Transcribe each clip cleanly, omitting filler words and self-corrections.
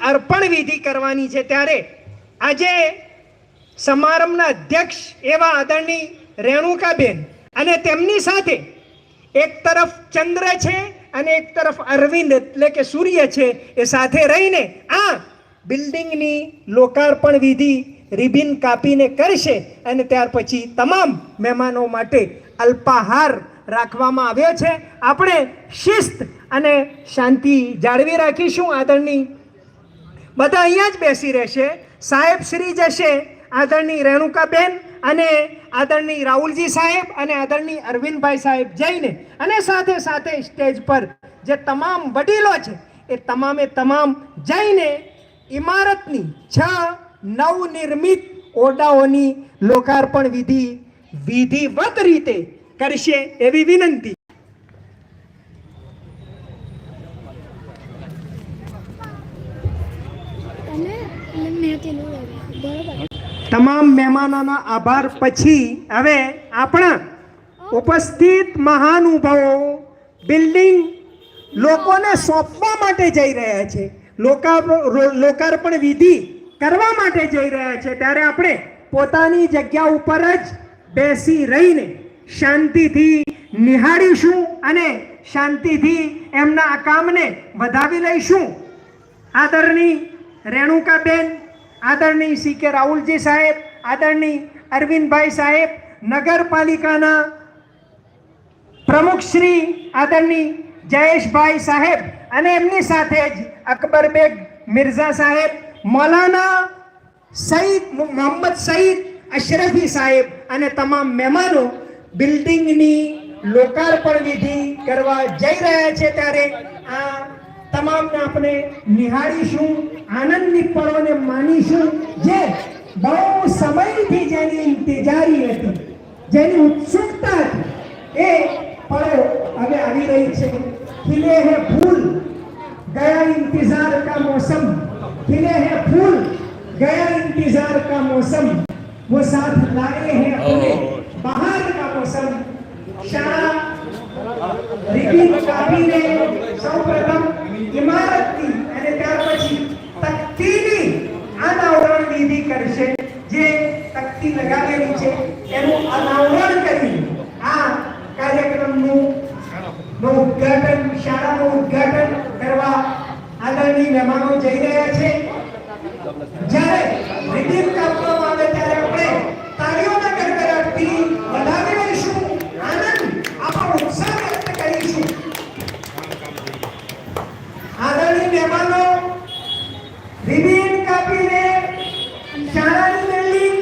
અર્પણ વિધિ કરવાની છે ત્યારે આજે સમારંભના અધ્યક્ષ એવા આદરણીય રેણુકાબેન અને તેમની સાથે એક તરફ ચંદ્ર છે અને એક તરફ અરવિંદ એટલે કે સૂર્ય છે, એ સાથે રહીને આ બિલ્ડિંગની લોકાર્પણ વિધિ રિબિન કાપીને કરશે અને ત્યાર પછી તમામ મહેમાનો માટે અલ્પાહાર રાખવામાં આવ્યો છે. આપણે શિસ્ત અને શાંતિ જાળવી રાખીશું. આદરણીય બધા અહીંયા જ બેસી રહેશે. સાહેબ શ્રી જશે આદરણીય રેણુકાબેન અને આદરણીય રાહુલજી સાહેબ અને આદરણીય અરવિંદભાઈ સાહેબ જઈને અને સાથે સાથે સ્ટેજ પર જે તમામ વડીલો છે એ તમામે તમામ જઈને ઇમારતની 6 નવનિર્મિત ઓરડાઓની લોકાર્પણ વિધિ વિધિવત રીતે કરશે એવી વિનંતી. તમામ મહેમાનોના આભાર પછી હવે આપણા ઉપસ્થિત મહાનુભાવો બિલ્ડિંગ લોકોને સોંપવા માટે જઈ રહ્યા છે, લોકાર્પણ વિધિ કરવા માટે જઈ રહ્યા છે. ત્યારે આપણે પોતાની જગ્યા ઉપર જ બેસી રહીને શાંતિથી નિહાળીશું અને શાંતિથી એમના આ કામને વધાવી લઈશું. આદરણીય રેણુકાબેન, આદરણીય સી કે રાહુલજી સાહેબ, આદરણીય અરવિંદભાઈ સાહેબ, નગરપાલિકાના પ્રમુખ શ્રી આદરણીય જયેશભાઈ સાહેબ અને એમની સાથે જ અકબરબેગ મિર્ઝા સાહેબ, મૌલાના સઈદ મોહમ્મદ સઈદ અશરફી સાહેબ અને તમામ મહેમાનો બિલ્ડિંગની લોકાર્પણ વિધિ કરવા જઈ રહ્યા છે. ત્યારે આ તમામને આપણે નિહાળીશું, આનંદની પળોને માનીશું. જે બહુ સમયથી જેની ઇંતજારી હતી, જેની ઉત્સુકતા હતી, એ પળો હવે આવી રહી છે. ખिले हैं फूल गया इंतजार का मौसम, खिले हैं फूल गया इंतजार का मौसम, वो साथ लाए हैं अपने बाहर का मौसम. शाळा રિબિન કાપીને સૌપ્રથમ ઇમારતની અને ત્યાર પછી તકતીની અનાવરણ વિધિ કરશે. જે તકતી લગાવેલી છે એનું અનાવરણ કરી આ કાર્યક્રમનું ઉદ્ઘાટન, શાળાનું ઉદ્ઘાટન કરવા આદરણીય મહેમાનો જઈ રહ્યા છે. જ્યારે રિબિન કાપવામાં આવે ત્યારે આપણે તાળીઓના ગડગડાટથી વધાવી લઈશું, આનંદ આપણો ઉત્સાહ વ્યક્ત કરીશું. આદરણીય મહેમાનો રિબિન કાપીને શાળાની બિલ્ડિંગ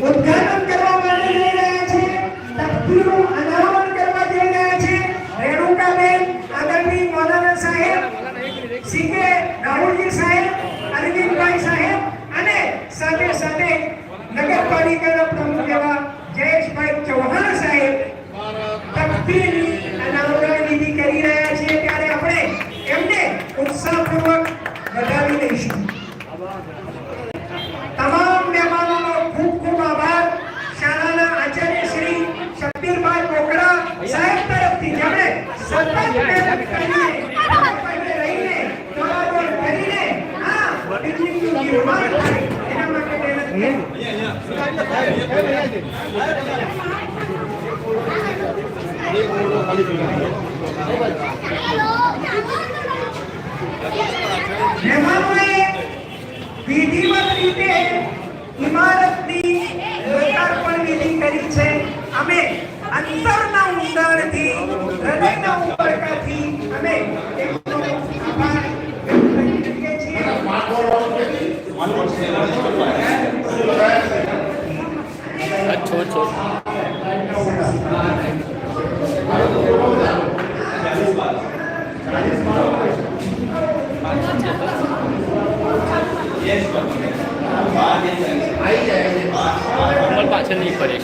ઉદ્ઘાટન કરવા માટે જઈ રહ્યા છે, તકતીનું અનાવરણ કરવા જઈ રહ્યા છે. રેણુકાબેન, આદરણીય મૌલાના સાહેબ, સી કે રાહુલજી સાહેબ, અરવિંદભાઈ સાહેબ અને સાથે સાથે નગરપાલિકાના પ્રમુખ એવા જયેશભાઈ ચૌહાણ સાહેબ તકતીની અનાવરણ વિધિ કરી રહ્યા છે. ત્યારે આપણે એમને ઉત્સાહપૂર્વક વધાવી લઈશું. તમામ મહેમાનોનો ખૂબ ખૂબ આભાર. શાળાના આચાર્ય શ્રી શબ્બીરભાઈ કોકડા સાહેબ તરફથી જેમણે સતત મહેનત કરીને રહીને તોડાતોડ કરીને આ બિલ્ડિંગનું નિર્માણ થાય એના માટે મહેનત કરી. મહેમાનોએ વિધિવત રીતે ઇમારતની લોકાર્પણ વિધિ કરી છે. અમે અંતરના ઊંડાણથી, હૃદયના ઉમળકાથી અમે એમનો આભાર વ્યક્ત કરીએ છીએ. પાછળ નહીં પડે.